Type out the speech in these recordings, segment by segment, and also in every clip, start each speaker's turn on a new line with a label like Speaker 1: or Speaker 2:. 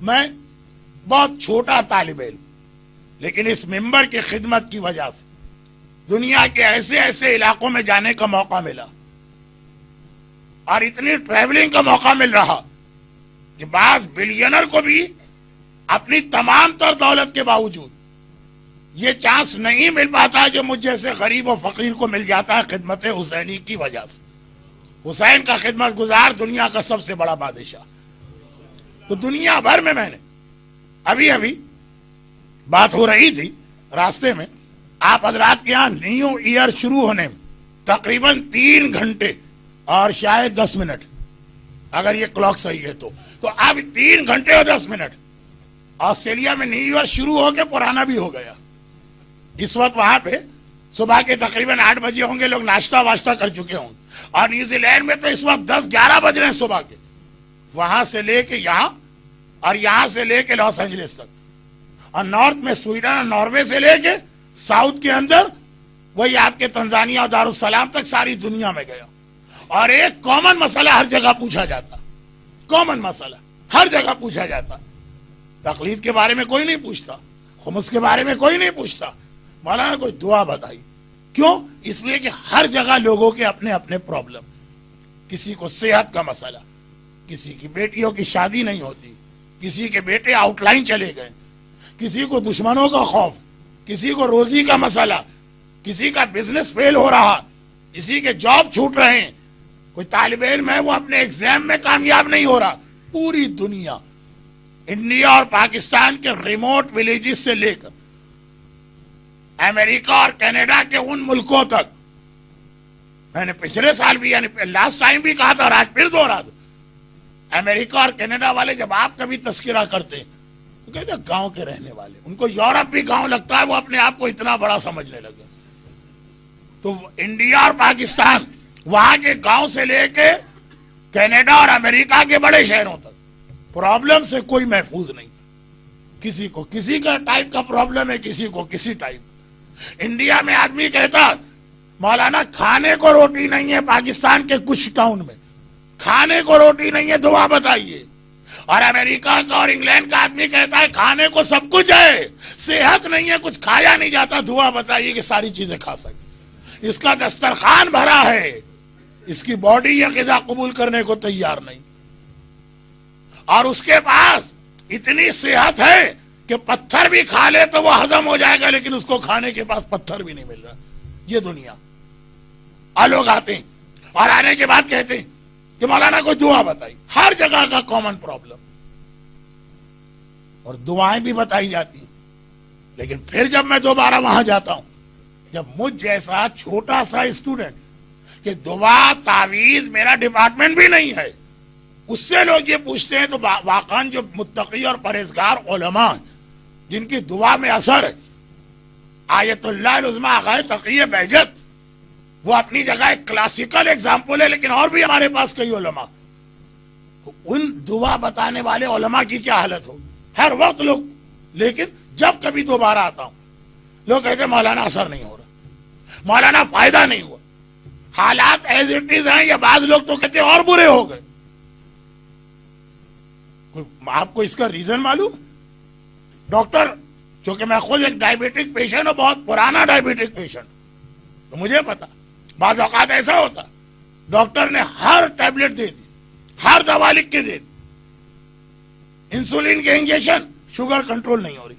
Speaker 1: میں بہت چھوٹا طالب علم، لیکن اس ممبر کی خدمت کی وجہ سے دنیا کے ایسے ایسے علاقوں میں جانے کا موقع ملا اور اتنی ٹریولنگ کا موقع مل رہا کہ بعض بلینر کو بھی اپنی تمام تر دولت کے باوجود یہ چانس نہیں مل پاتا جو مجھ جیسے غریب و فقیر کو مل جاتا ہے خدمت حسینی کی وجہ سے۔ حسین کا خدمت گزار دنیا کا سب سے بڑا بادشاہ۔ تو دنیا بھر میں نے ابھی بات ہو رہی تھی راستے میں، آپ حضرات کے یہاں نیو ایئر شروع ہونے میں تقریباً 3 گھنٹے اور شاید 10 منٹ، اگر یہ کلاک صحیح ہے تو اب 3 گھنٹے اور 10 منٹ آسٹریلیا میں نیو ایئر شروع ہو کے پرانا بھی ہو گیا۔ اس وقت وہاں پہ صبح کے تقریباً 8 بجے ہوں گے، لوگ ناشتہ واشتہ کر چکے ہوں، اور نیوزی لینڈ میں تو اس وقت 10-11 بج رہے ہیں صبح کے، وہاں سے لے کے یہاں اور یہاں سے لے کے لاس اینجلس تک، اور نارتھ میں سویڈن اور ناروے سے لے کے ساؤتھ کے اندر وہی آپ کے تنزانیہ اور دارالسلام تک ساری دنیا میں گیا۔ اور ایک کامن مسئلہ ہر جگہ پوچھا جاتا، کامن مسئلہ ہر جگہ پوچھا جاتا، تقلید کے بارے میں کوئی نہیں پوچھتا، خمس کے بارے میں کوئی نہیں پوچھتا، مولانا کوئی دعا بتائی۔ کیوں؟ اس لیے کہ ہر جگہ لوگوں کے اپنے اپنے پرابلم، کسی کو صحت کا مسئلہ، کسی کی بیٹیوں کی شادی نہیں ہوتی، کسی کے بیٹے آؤٹ لائن چلے گئے، کسی کو دشمنوں کا خوف، کسی کو روزی کا مسئلہ، کسی کا بزنس فیل ہو رہا، کسی کے جاب چھوٹ رہے ہیں، کوئی طالب علم ہے وہ اپنے ایگزام میں کامیاب نہیں ہو رہا۔ پوری دنیا، انڈیا اور پاکستان کے ریموٹ ولیجز سے لے کر امریکہ اور کینیڈا کے ان ملکوں تک، میں نے پچھلے سال بھی یعنی لاسٹ ٹائم بھی کہا تھا اور آج پھر دوہرا دوں، امریکہ اور کینیڈا والے جب آپ کا بھی تذکرہ کرتے ہیں تو کہتے ہیں گاؤں کے رہنے والے، ان کو یورپ بھی گاؤں لگتا ہے، وہ اپنے آپ کو اتنا بڑا سمجھنے لگے۔ تو انڈیا اور پاکستان وہاں کے گاؤں سے لے کے کینیڈا اور امریکہ کے بڑے شہروں تک پرابلم سے کوئی محفوظ نہیں، کسی کو کسی کا ٹائپ کا پرابلم ہے، کسی کو کسی ٹائپ۔ انڈیا میں آدمی کہتا مولانا کھانے کو روٹی نہیں ہے، پاکستان کے کچھ ٹاؤن میں کھانے کو روٹی نہیں ہے، دعا بتائیے۔ اور امریکہ کا اور انگلینڈ کا آدمی کہتا ہے کھانے کو سب کچھ ہے، صحت نہیں ہے، کچھ کھایا نہیں جاتا، دعا بتائیے کہ ساری چیزیں کھا سکے۔ اس کا دسترخوان بھرا ہے، اس کی باڈی یہ غذا قبول کرنے کو تیار نہیں، اور اس کے پاس اتنی صحت ہے کہ پتھر بھی کھا لے تو وہ ہضم ہو جائے گا، لیکن اس کو کھانے کے پاس پتھر بھی نہیں مل رہا۔ یہ دنیا، اور لوگ آتے ہیں اور آنے کے بعد کہتے ہیں کہ مولانا کوئی دعا بتائی، ہر جگہ کا کامن پرابلم، اور دعائیں بھی بتائی جاتی ہیں، لیکن پھر جب میں دوبارہ وہاں جاتا ہوں، جب مجھ جیسا چھوٹا سا اسٹوڈنٹ کہ دعا تعویذ میرا ڈپارٹمنٹ بھی نہیں ہے، اس سے لوگ یہ پوچھتے ہیں، تو واقعاً جو متقی اور پرہیزگار علماء ہیں جن کی دعا میں اثر ہے، آیت اللہ العظمی آغائے تقی بہجت، وہ اپنی جگہ ایک کلاسیکل ایگزامپل ہے، لیکن اور بھی ہمارے پاس کئی علماء، تو ان دعا بتانے والے علماء کی کیا حالت ہو ہر وقت لوگ، لیکن جب کبھی دوبارہ آتا ہوں لوگ کہتے ہیں مولانا اثر نہیں ہو رہا، مولانا فائدہ نہیں ہوا، حالات ایز اٹ از ہیں، یا بعض لوگ تو کہتے ہیں اور برے ہو گئے۔ آپ کو اس کا ریزن معلوم؟ ڈاکٹر، چونکہ میں خود ایک ڈائبیٹک پیشنٹ ہوں، بہت پرانا ڈائبیٹک پیشنٹ، تو مجھے پتا بعض اوقات ایسا ہوتا ڈاکٹر نے ہر ٹیبلٹ دے دی، ہر دوا لکھ کے دے دی، انسولین کے انجیکشن، شوگر کنٹرول نہیں ہو رہی،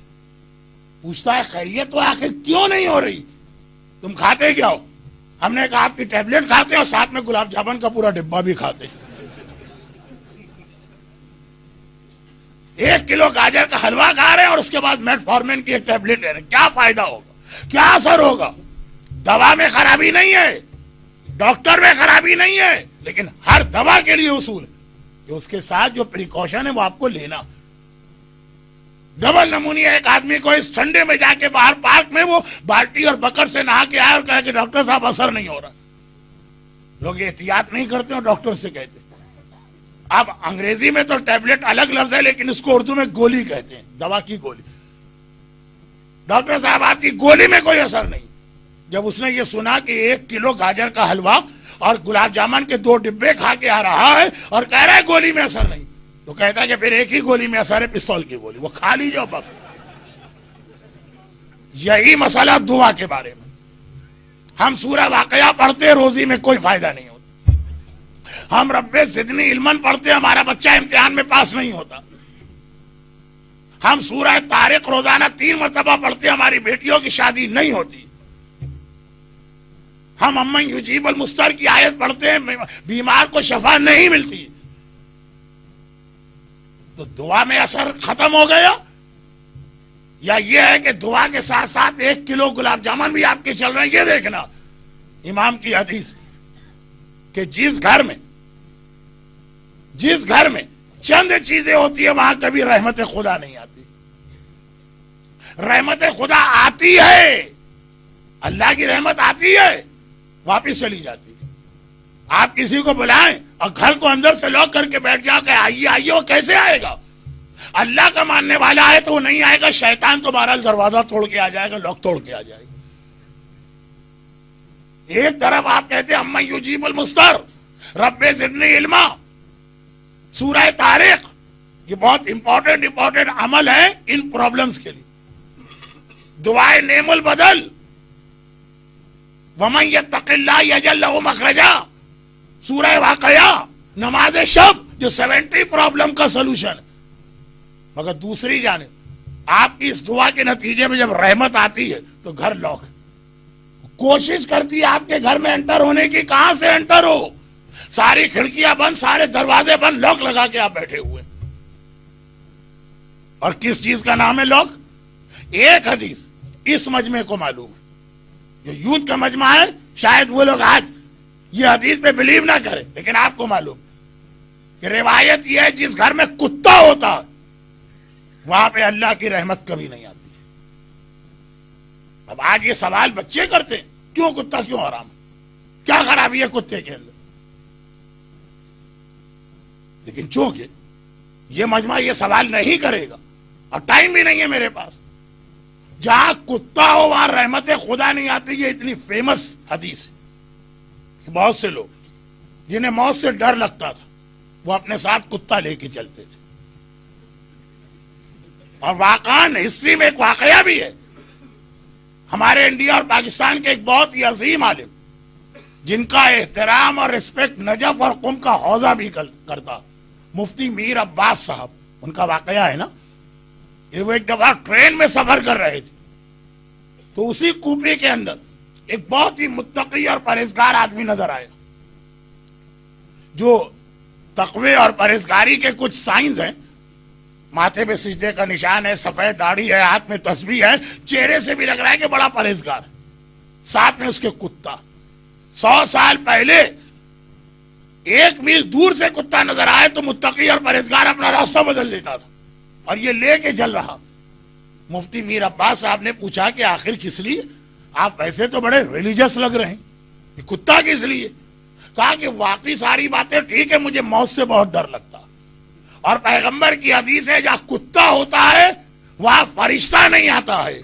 Speaker 1: پوچھتا ہے خیریت تو آخر کیوں نہیں ہو رہی، تم کھاتے کیا ہو؟ ہم نے کہا آپ کی ٹیبلٹ کھاتے ہیں اور ساتھ میں گلاب جامن کا پورا ڈبہ بھی کھاتے ہیں۔ 1 کلو گاجر کا حلوہ کھا رہے ہیں اور اس کے بعد میٹ فارمین کی ایک ٹیبلٹ لے رہے ہیں، کیا فائدہ ہوگا، کیا اثر ہوگا؟ دوا میں خرابی نہیں ہے، ڈاکٹر میں خرابی نہیں ہے، لیکن ہر دوا کے لیے اصول ہے کہ اس کے ساتھ جو پریکاشن ہے وہ آپ کو لینا۔ ڈبل نمونیا ایک آدمی کو اس ٹھنڈے میں جا کے باہر پارک میں وہ بالٹی اور بکر سے نہا کے آیا اور کہا کہ ڈاکٹر صاحب اثر نہیں ہو رہا۔ لوگ احتیاط نہیں کرتے اور ڈاکٹر سے کہتے۔ اب انگریزی میں تو ٹیبلٹ الگ لفظ ہے، لیکن اس کو اردو میں گولی کہتے ہیں، دوا کی گولی۔ ڈاکٹر صاحب آپ کی گولی میں کوئی اثر نہیں۔ جب اس نے یہ سنا کہ 1 کلو گاجر کا حلوہ اور گلاب جامن کے 2 ڈبے کھا کے آ رہا ہے اور کہہ رہا ہے گولی میں اثر نہیں، تو کہتا ہے کہ پھر ایک ہی گولی میں اثر ہے پستول کی گولی، وہ کھا لیجیے بس۔ یہی مسئلہ دعا کے بارے میں، ہم سورہ واقعہ پڑھتے روزی میں کوئی فائدہ نہیں ہوتا، ہم رب زدنی علماً پڑھتے ہمارا بچہ امتحان میں پاس نہیں ہوتا، ہم سورہ طارق روزانہ 3 مرتبہ پڑھتے ہماری بیٹیوں کی شادی نہیں ہوتی، ہم امن یجیب المستر کی آیت پڑھتے ہیں بیمار کو شفا نہیں ملتی، تو دعا میں اثر ختم ہو گیا؟ یا یہ ہے کہ دعا کے ساتھ ساتھ 1 کلو گلاب جامن بھی آپ کے چل رہے ہیں؟ یہ دیکھنا امام کی حدیث کہ جس گھر میں چند چیزیں ہوتی ہیں وہاں کبھی رحمت خدا نہیں آتی۔ رحمت خدا آتی ہے، اللہ کی رحمت آتی ہے، واپس چلی جاتی ہے۔ آپ کسی کو بلائیں اور گھر کو اندر سے لاک کر کے بیٹھ جا کہ آئیے آئیے، وہ کیسے آئے گا؟ اللہ کا ماننے والا ہے تو وہ نہیں آئے گا، شیطان تو بہرحال دروازہ توڑ کے آ جائے گا، لاک توڑ کے آ جائے گا۔ ایک طرف آپ کہتے ہیں امن یجیب المستر، رب زدنی علما، سورہ طارق، یہ بہت امپورٹنٹ عمل ہے ان پرابلمز کے لیے۔ دعائے نعم البدل، ومن یتق اللہ یجعل لہ مخرجا، سورہ واقعہ، نماز شب جو 70 پرابلم کا سلوشن ہے۔ مگر دوسری جانب آپ کی اس دعا کے نتیجے میں جب رحمت آتی ہے تو گھر لاک، کوشش کرتی ہے آپ کے گھر میں انٹر ہونے کی، کہاں سے انٹر ہو؟ ساری کھڑکیاں بند، سارے دروازے بند، لاک لگا کے آپ بیٹھے ہوئے۔ اور کس چیز کا نام ہے لاک؟ ایک حدیث اس مجمع کو معلوم ہے، جو یوتھ کا مجمع ہے، شاید وہ لوگ آج یہ حدیث پہ بلیو نہ کریں، لیکن آپ کو معلوم کہ روایت یہ ہے جس گھر میں کتا ہوتا وہاں پہ اللہ کی رحمت کبھی نہیں آتی۔ اب آج یہ سوال بچے کرتے ہیں، کیوں کتا کیوں حرام، کیا خرابی ہے کتے کے اندر؟ لیکن چونکہ یہ مجمع یہ سوال نہیں کرے گا اور ٹائم بھی نہیں ہے میرے پاس، جہاں کتا ہو وہاں رحمت خدا نہیں آتی۔ یہ اتنی فیمس حدیث ہے کہ بہت سے لوگ جنہیں موت سے ڈر لگتا تھا وہ اپنے ساتھ کتا لے کے چلتے تھے، اور واقعاً ہسٹری میں ایک واقعہ بھی ہے۔ ہمارے انڈیا اور پاکستان کے ایک بہت ہی عظیم عالم جن کا احترام اور رسپیکٹ نجف اور قم کا حوزہ بھی کرتا، مفتی میر عباس صاحب، ان کا واقعہ ہے نا، یہ وہ ایک دفعہ ٹرین میں سفر کر رہے تھے تو اسی کوپے کے اندر ایک بہت ہی متقی اور پرہیزگار آدمی نظر آیا، جو تقوی اور پرہیزگاری کے کچھ سائنز ہیں، ماتھے پہ سجدے کا نشان ہے، سفید داڑھی ہے، ہاتھ میں تسبیح ہے، چہرے سے بھی لگ رہا ہے کہ بڑا پرہیزگار ہے، ساتھ میں اس کے کتا۔ 100 سال پہلے 1 میل دور سے کتا نظر آئے تو متقی اور پرہیزگار اپنا راستہ بدل دیتا تھا، اور یہ لے کے چل رہا۔ مفتی میر عباس صاحب نے پوچھا کہ آخر کس لیے؟ آپ ایسے تو بڑے ریلیجس لگ رہے ہیں، یہ کتا کس لیے؟ کہا کہ واقعی ساری باتیں ٹھیک ہے، مجھے موت سے بہت ڈر لگتا، اور پیغمبر کی حدیث ہے جہاں کتا ہوتا ہے وہاں فرشتہ نہیں آتا ہے،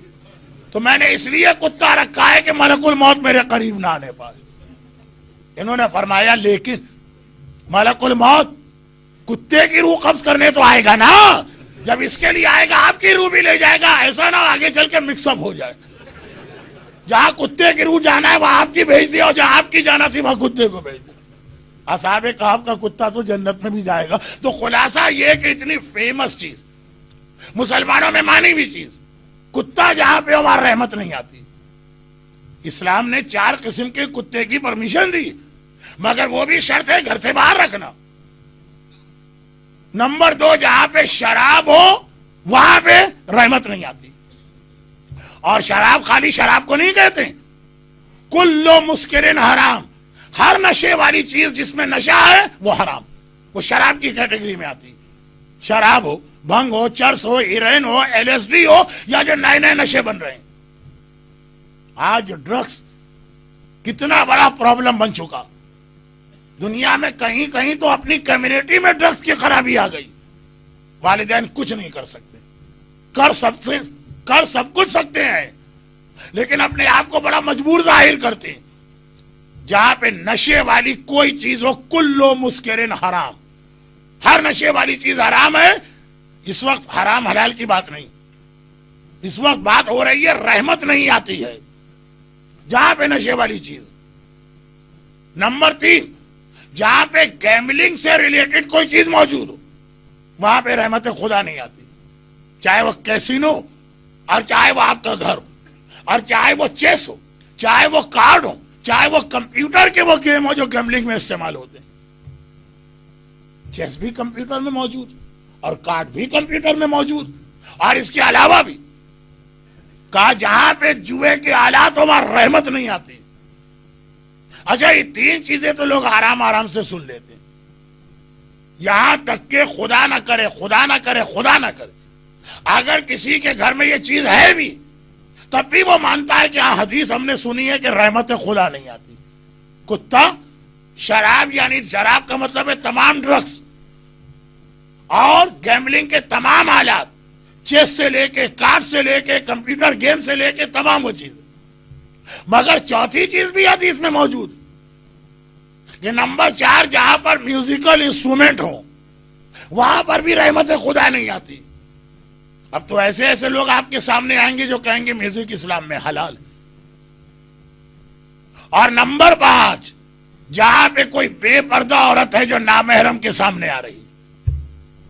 Speaker 1: تو میں نے اس لیے کتا رکھا ہے کہ ملک الموت میرے قریب نہ آنے پائے۔ انہوں نے فرمایا لیکن ملک الموت کتے کی روح قبض کرنے تو آئے گا نا، جب اس کے لیے آئے گا آپ کی روح بھی لے جائے گا، ایسا نہ آگے چل کے مکس اپ ہو جائے، جہاں کتے کی روح جانا ہے وہاں آپ کی بھیج دیا، اور جہاں آپ کی جانا تھی وہاں کتے کو بھیج دیا۔ اصحاب کہف کا کتا تو جنت میں بھی جائے گا۔ تو خلاصہ یہ کہ اتنی فیمس چیز، مسلمانوں میں مانی ہوئی چیز، کتا جہاں پہ وہاں رحمت نہیں آتی۔ اسلام نے 4 قسم کے کتے کی پرمیشن دی، مگر وہ بھی شرط ہے گھر سے باہر رکھنا۔ نمبر 2، جہاں پہ شراب ہو وہاں پہ رحمت نہیں آتی، اور شراب خالی شراب کو نہیں کہتے، کل مسکرن حرام، ہر نشے والی چیز جس میں نشہ ہے وہ حرام، وہ شراب کی کیٹیگری میں آتی۔ شراب ہو، بھنگ ہو، چرس ہو، ہیروئن ہو، LSD ہو، یا جو نئے نئے نشے بن رہے ہیں۔ آج ڈرگس کتنا بڑا پرابلم بن چکا، دنیا میں کہیں کہیں تو اپنی کمیونٹی میں ڈرگس کی خرابی آ گئی، والدین کچھ نہیں کر سکتے، کر سب کچھ سکتے ہیں لیکن اپنے آپ کو بڑا مجبور ظاہر کرتے ہیں۔ جہاں پہ نشے والی کوئی چیز ہو، کلو مسکرن حرام، ہر نشے والی چیز حرام ہے. اس وقت حرام حلال کی بات نہیں, اس وقت بات ہو رہی ہے رحمت نہیں آتی ہے جہاں پہ نشے والی چیز. نمبر 3, جہاں پہ گیملنگ سے ریلیٹڈ کوئی چیز موجود ہو وہاں پہ رحمت خدا نہیں آتی, چاہے وہ کیسینو اور چاہے وہ آپ کا گھر ہو, اور چاہے وہ چیس ہو, چاہے وہ کارڈ ہو, چاہے وہ کمپیوٹر کے وہ گیم ہو جو گیملنگ میں استعمال ہوتے ہیں. چیس بھی کمپیوٹر میں موجود اور کارڈ بھی کمپیوٹر میں موجود, اور اس کے علاوہ بھی کہا جہاں پہ جوئے کے آلات ہو وہاں رحمت نہیں آتی. اچھا یہ 3 چیزیں تو لوگ آرام سے سن لیتے ہیں, یہاں تک کہ خدا نہ کرے خدا نہ کرے خدا نہ کرے اگر کسی کے گھر میں یہ چیز ہے بھی تب بھی وہ مانتا ہے کہ ہاں حدیث ہم نے سنی ہے کہ رحمت خدا نہیں آتی. کتا, شراب یعنی شراب کا مطلب ہے تمام ڈرگز اور گیملنگ کے تمام آلات, چیس سے لے کے کارڈ سے لے کے کمپیوٹر گیم سے لے کے تمام وہ چیز. مگر چوتھی چیز بھی حدیث میں موجود کہ نمبر 4 جہاں پر میوزیکل انسٹرومنٹ ہو وہاں پر بھی رحمت خدا نہیں آتی. اب تو ایسے لوگ آپ کے سامنے آئیں گے جو کہیں گے میوزک اسلام میں حلال. اور نمبر 5 جہاں پہ کوئی بے پردہ عورت ہے جو نامحرم کے سامنے آ رہی,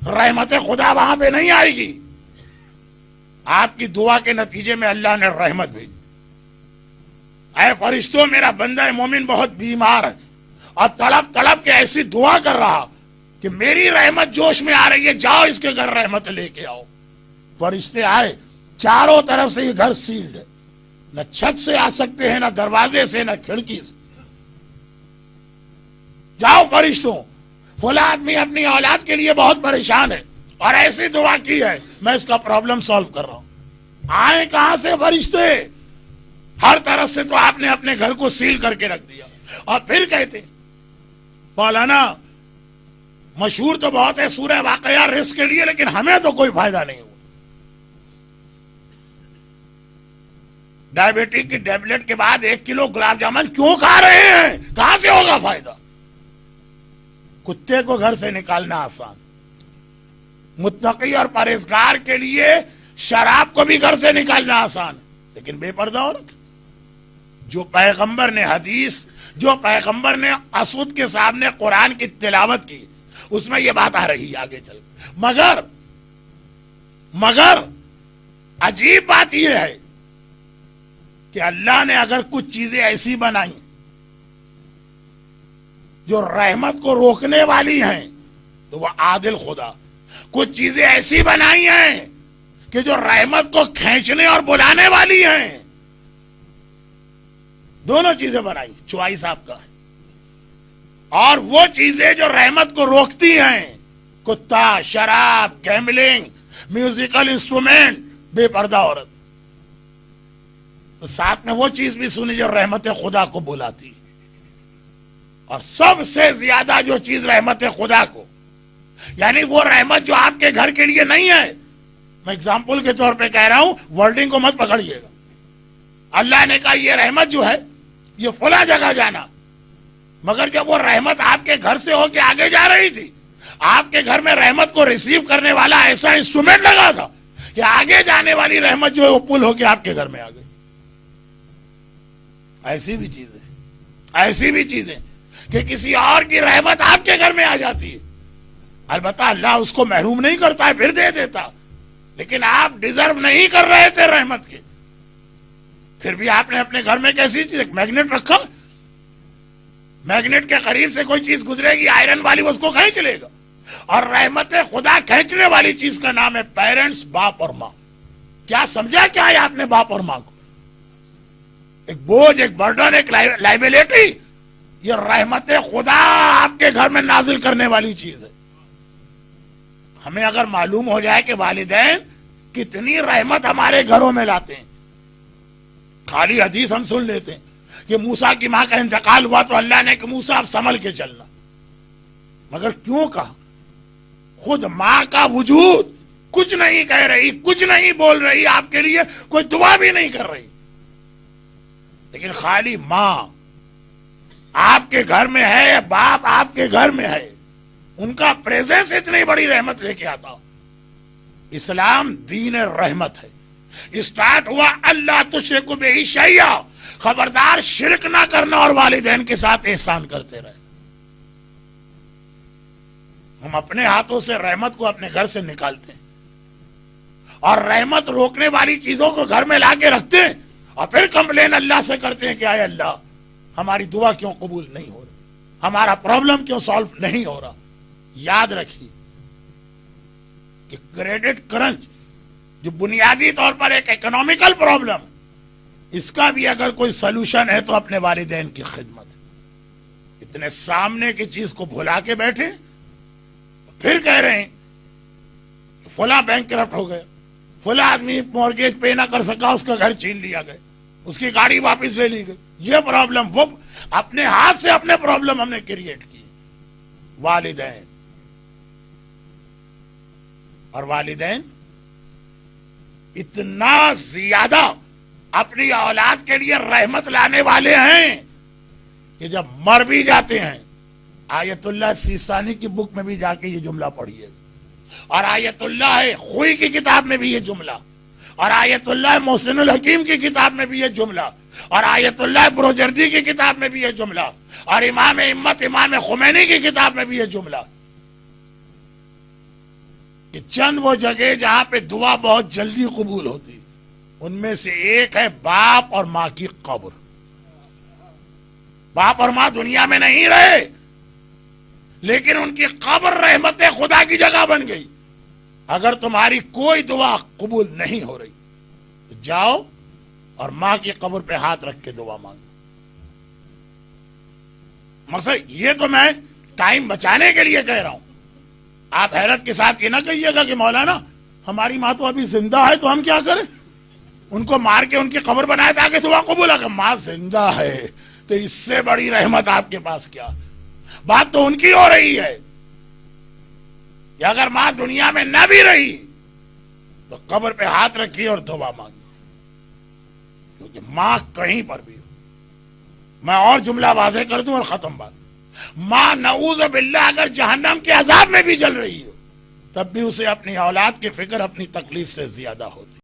Speaker 1: رحمت خدا وہاں پہ نہیں آئے گی. آپ کی دعا کے نتیجے میں اللہ نے رحمت بھیجی. اے فرشتوں میرا بندہ مومن بہت بیمار ہے اور تڑپ کے ایسی دعا کر رہا کہ میری رحمت جوش میں آ رہی ہے, جاؤ اس کے گھر رحمت لے کے آؤ. فرشتے آئے, چاروں طرف سے یہ گھر سیلڈ ہے, نہ چھت سے آ سکتے ہیں, نہ دروازے سے, نہ کھڑکی سے. جاؤ فرشتوں, فلاں آدمی اپنی اولاد کے لیے بہت پریشان ہے اور ایسی دعا کی ہے, میں اس کا پرابلم سالو کر رہا ہوں. آئے کہاں سے فرشتے؟ ہر طرف سے تو آپ نے اپنے گھر کو سیل کر کے رکھ دیا. اور پھر کہتے مولانا مشہور تو بہت ہے سورہ واقعہ رزق کے لیے, لیکن ہمیں تو کوئی فائدہ نہیں ہوا. ڈائبٹک کی ٹیبلٹ کے بعد 1 کلو گلاب جامن کیوں کھا رہے ہیں؟ کہاں سے ہوگا فائدہ؟ کتے کو گھر سے نکالنا آسان, متقی اور پرہیزگار کے لیے شراب کو بھی گھر سے نکالنا آسان, لیکن بے پردہ عورت جو پیغمبر نے حدیث, جو پیغمبر نے اسود کے سامنے قرآن کی تلاوت کی, اس میں یہ بات آ رہی آگے چل. مگر عجیب بات یہ ہے کہ اللہ نے اگر کچھ چیزیں ایسی بنائی جو رحمت کو روکنے والی ہیں تو وہ عادل خدا. کچھ چیزیں ایسی بنائی ہیں کہ جو رحمت کو کھینچنے اور بلانے والی ہیں. دونوں چیزیں بنائی, چوائس آپ کا ہے. اور وہ چیزیں جو رحمت کو روکتی ہیں, کتا, شراب, گیملنگ, میوزیکل انسٹرومنٹ, بے پردہ عورت, تو ساتھ میں وہ چیز بھی سنی جو رحمت خدا کو بلاتی. اور سب سے زیادہ جو چیز رحمت خدا کو, یعنی وہ رحمت جو آپ کے گھر کے لیے نہیں ہے, میں اگزامپل کے طور پہ کہہ رہا ہوں, ورڈنگ کو مت پکڑیے گا. اللہ نے کہا یہ رحمت جو ہے یہ فلاں جگہ جانا, مگر جب وہ رحمت آپ کے گھر سے ہو کے آگے جا رہی تھی, آپ کے گھر میں رحمت کو ریسیو کرنے والا ایسا انسٹرومنٹ لگا تھا کہ آگے جانے والی رحمت جو ہے وہ پل ہو کے آپ کے گھر میں آ گئی. ایسی بھی چیزیں کہ کسی اور کی رحمت آپ کے گھر میں آ جاتی ہے. البتہ اللہ اس کو محروم نہیں کرتا ہے, پھر دے دیتا, لیکن آپ ڈیزرو نہیں کر رہے تھے رحمت کے, پھر بھی آپ نے اپنے گھر میں کیسی چیز, ایک میگنیٹ رکھا, میگنیٹ کے قریب سے کوئی چیز گزرے گی آئرن والی, اس کو کھینچ لے گا. اور رحمت خدا کھینچنے والی چیز کا نام ہے پیرنٹس, باپ اور ماں. کیا سمجھا کیا ہے آپ نے باپ اور ماں کو؟ ایک بوجھ, ایک برڈن, ایک لائبلٹی. یہ رحمت خدا آپ کے گھر میں نازل کرنے والی چیز ہے. ہمیں اگر معلوم ہو جائے کہ والدین کتنی رحمت ہمارے گھروں میں لاتے ہیں, خالی حدیث ہم سن لیتے ہیں کہ موسیٰ کی ماں کا انتقال ہوا تو اللہ نے کہ موسیٰ اب سنبھل کے چلنا, مگر کیوں کہا؟ خود ماں کا وجود کچھ نہیں کہہ رہی, کچھ نہیں بول رہی, آپ کے لیے کوئی دعا بھی نہیں کر رہی, لیکن خالی ماں آپ کے گھر میں ہے, باپ آپ کے گھر میں ہے, ان کا پریزنس اتنی بڑی رحمت لے کے آتا. اسلام دین رحمت ہے. اسٹارٹ ہوا اللہ تشرک بہ شیئا، خبردار شرک نہ کرنا اور والدین کے ساتھ احسان کرتے رہے. ہم اپنے ہاتھوں سے رحمت کو اپنے گھر سے نکالتے ہیں اور رحمت روکنے والی چیزوں کو گھر میں لا کے رکھتے ہیں اور پھر کمپلین اللہ سے کرتے ہیں کہ اے اللہ ہماری دعا کیوں قبول نہیں ہو رہی، ہمارا پرابلم کیوں سالو نہیں ہو رہا. یاد رکھیے کہ کریڈٹ کرنچ جو بنیادی طور پر ایک اکنامیکل پرابلم، اس کا بھی اگر کوئی سلوشن ہے تو اپنے والدین کی خدمت. اتنے سامنے کی چیز کو بھلا کے بیٹھے پھر کہہ رہے ہیں کہ فلاں بینک کرپٹ ہو گیا، فلاں آدمی مورگیج پے نہ کر سکا، اس کا گھر چھین لیا گیا، اس کی گاڑی واپس لے لی گئی. یہ پرابلم، وہ اپنے ہاتھ سے اپنے پرابلم ہم نے کریٹ کی. والدین اور والدین اتنا زیادہ اپنی اولاد کے لیے رحمت لانے والے ہیں کہ جب مر بھی جاتے ہیں، آیت اللہ سیستانی کی بک میں بھی جا کے یہ جملہ پڑھیے، اور آیت اللہ خوئی کی کتاب میں بھی یہ جملہ، اور آیت اللہ محسن الحکیم کی کتاب میں بھی یہ جملہ، اور آیت اللہ بروجردی کی کتاب میں بھی یہ جملہ، اور امام امت امام خمینی کی کتاب میں بھی یہ جملہ، کہ چند وہ جگہ جہاں پہ دعا بہت جلدی قبول ہوتی، ان میں سے ایک ہے باپ اور ماں کی قبر. باپ اور ماں دنیا میں نہیں رہے لیکن ان کی قبر رحمت خدا کی جگہ بن گئی. اگر تمہاری کوئی دعا قبول نہیں ہو رہی تو جاؤ اور ماں کی قبر پہ ہاتھ رکھ کے دعا مانگو. مثلا یہ تو میں ٹائم بچانے کے لیے کہہ رہا ہوں. آپ حیرت کے ساتھ یہ نہ کہیے گا کہ مولانا ہماری ماں تو ابھی زندہ ہے تو ہم کیا کریں، ان کو مار کے ان کی قبر بنائے تاکہ دعا قبول ہو. ماں زندہ ہے تو اس سے بڑی رحمت آپ کے پاس کیا. بات تو ان کی ہو رہی ہے کہ اگر ماں دنیا میں نہ بھی رہی تو قبر پہ ہاتھ رکھی اور دعا مانگی، کیونکہ ماں کہیں پر بھی ہو. میں اور جملہ واضح کر دوں اور ختم بات. ماں نعوذ باللہ اگر جہنم کے عذاب میں بھی جل رہی ہو تب بھی اسے اپنی اولاد کی فکر اپنی تکلیف سے زیادہ ہوتی.